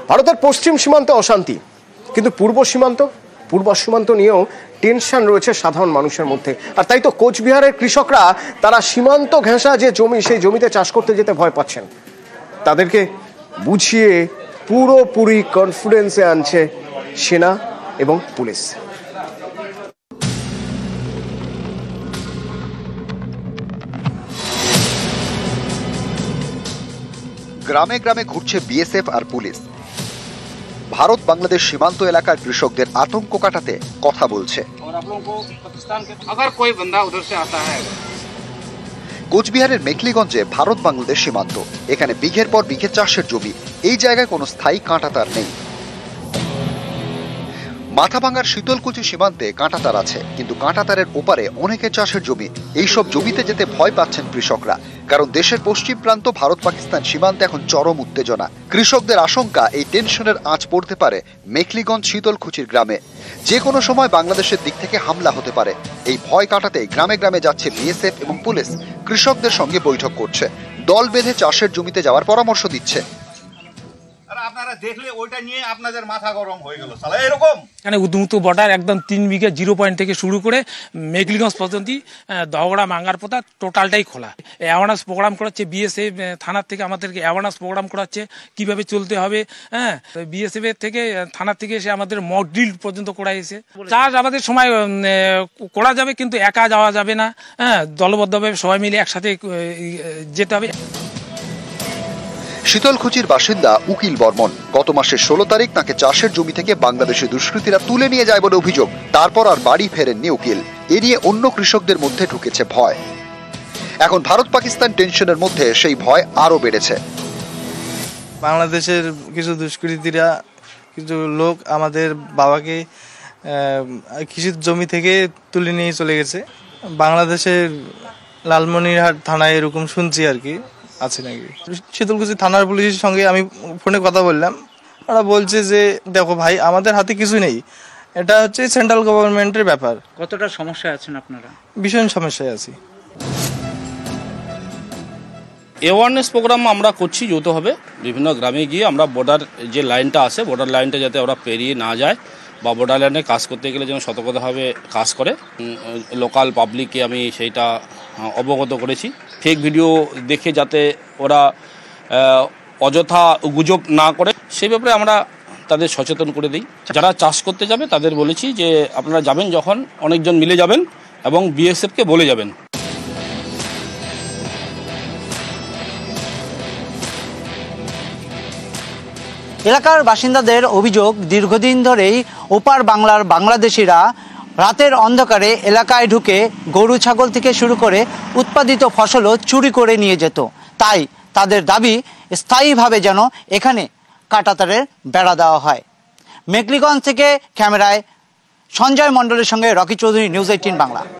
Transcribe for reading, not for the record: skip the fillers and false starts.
ভারতের পশ্চিম সীমান্তে অশান্তি, কিন্তু পূর্ব সীমান্ত নিয়েও টেনশন রয়েছে সাধারণ মানুষের মধ্যে। আর তাই তো কোচবিহারের কৃষকরা তারা সীমান্ত ঘেঁষা যে জমি, সেই জমিতে চাষ করতে যেতে ভয় পাচ্ছেন। তাদেরকে বুঝিয়ে পুরোপুরি কনফিডেন্সে আনছে সেনা এবং পুলিশ। গ্রামে গ্রামে ঘুরছে বিএসএফ আর পুলিশ। ভারত বাংলাদেশ সীমান্ত এলাকার কৃষকদের আতঙ্ক কাটাতে কথা বলছে। কোচবিহারের মেখলিগঞ্জে ভারত বাংলাদেশ সীমান্ত, এখানে বিঘের পর বিঘে চাষের জমি। এই জায়গায় কোনো স্থায়ী কাঁটাতার নেই। মাথাভাঙ্গার শীতলকুচি সীমান্তে কাঁটাতার আছে, কিন্তু কাঁটাতারের ওপারে অনেকের চাষের জমি। এইসব জমিতে যেতে ভয় পাচ্ছেন কৃষকরা, কারণ দেশের পশ্চিম প্রান্ত ভারত পাকিস্তান সীমান্তে এখন চরম উত্তেজনা। কৃষকদের আশঙ্কা এই টেনশনের আঁচ পড়তে পারে মেখলিগঞ্জ শীতলকুচির গ্রামে। যে কোনো সময় বাংলাদেশের দিক থেকে হামলা হতে পারে। এই ভয় কাটাতে গ্রামে গ্রামে যাচ্ছে বিএসএফ এবং পুলিশ। কৃষকদের সঙ্গে বৈঠক করছে, দল বেঁধে চাষের জমিতে যাওয়ার পরামর্শ দিচ্ছে। আপনারা দেখলে ওইটা নিয়ে আপনাদের মাথা গরম হয়ে গেল শালা এরকম। এখানে উদ্মুক্ত বর্ডার একদম 3 বিঘা 0 পয়েন্ট থেকে শুরু করে মেঘলিগঞ্জ পর্যন্ত দহগড়া মাঙ্গারপোতা টোটালটাই খোলা। অ্যাওয়ারনেস প্রোগ্রাম করাচ্ছে বিএসএফ থানার থেকে, আমাদেরকে অ্যাওয়ারনেস প্রোগ্রাম করাচ্ছে কিভাবে চলতে হবে। হ্যাঁ, বিএসএফ এর থেকে থানার থেকে এসে আমাদের মক ড্রিল পর্যন্ত করাইছে। চাষ আমাদের সময় করা যাবে, কিন্তু একা যাওয়া যাবে না। হ্যাঁ, দলবদ্ধভাবে সবাই মিলে একসাথে যেতে হবে। শীতলকুচির বাসিন্দা উকিল বর্মন গত মাসের 16 তারিখ তাকে চাষের জমি থেকে বাংলাদেশের দুষ্কৃতীরা তুলে নিয়ে যায় বলে অভিযোগ। তারপর আর বাড়ি ফেরেননি উকিল। এ নিয়ে অন্য কৃষকদের মধ্যে ঢুকেছে ভয়। এখন ভারত পাকিস্তান টেনশনের মধ্যে সেই ভয় আরো বেড়েছে। বাংলাদেশের কিছু দুষ্কৃতীরা, কিছু লোক আমাদের বাবাকে কৃষি জমি থেকে তুলে নিয়ে চলে গেছে। বাংলাদেশের লালমনিরহাট থানায় এরকম শুনছি আর কি আছে নাকি। শীতলকুচি থানার পুলিশের সঙ্গে আমি ফোনে কথা বললাম। ওরা বলছে যে দেখো ভাই, আমাদের হাতে কিছু নেই, এটা হচ্ছে সেন্ট্রাল গভর্নমেন্টের ব্যাপার। কতটা সমস্যায় আছেন আপনারা? ভীষণ সমস্যায় আছি। অ্যাওয়ারনেস প্রোগ্রাম আমরা করছি যৌথভাবে। বিভিন্ন গ্রামে গিয়ে আমরা বর্ডার যে লাইনটা আছে, বর্ডার লাইনটা যাতে ওরা পেরিয়ে না যায়, বা বর্ডার লাইনে কাজ করতে গেলে যেন সতর্কতাভাবে কাজ করে। লোকাল পাবলিককে আমি সেইটা অবগত করেছি। ফেক ভিডিও দেখে যাতে ওরা অযথা গুজব না করে, সেই ব্যাপারে আমরা তাদের সচেতন করে দিই। যারা চাষ করতে যাবে তাদের বলেছি যে আপনারা যাবেন যখন অনেকজন মিলে যাবেন এবং বিএসএফকে বলে যাবেন। এলাকার বাসিন্দাদের অভিযোগ, দীর্ঘদিন ধরেই ওপার বাংলার বাংলাদেশিরা রাতের অন্ধকারে এলাকায় ঢুকে গরু ছাগল থেকে শুরু করে উৎপাদিত ফসলও চুরি করে নিয়ে যেত। তাই তাদের দাবি স্থায়ীভাবে যেন এখানে কাঁটাতারের বেড়া দেওয়া হয়। মেখলিগঞ্জ থেকে ক্যামেরায় সঞ্জয় মণ্ডলের সঙ্গে রকি চৌধুরী, নিউজ 18 বাংলা।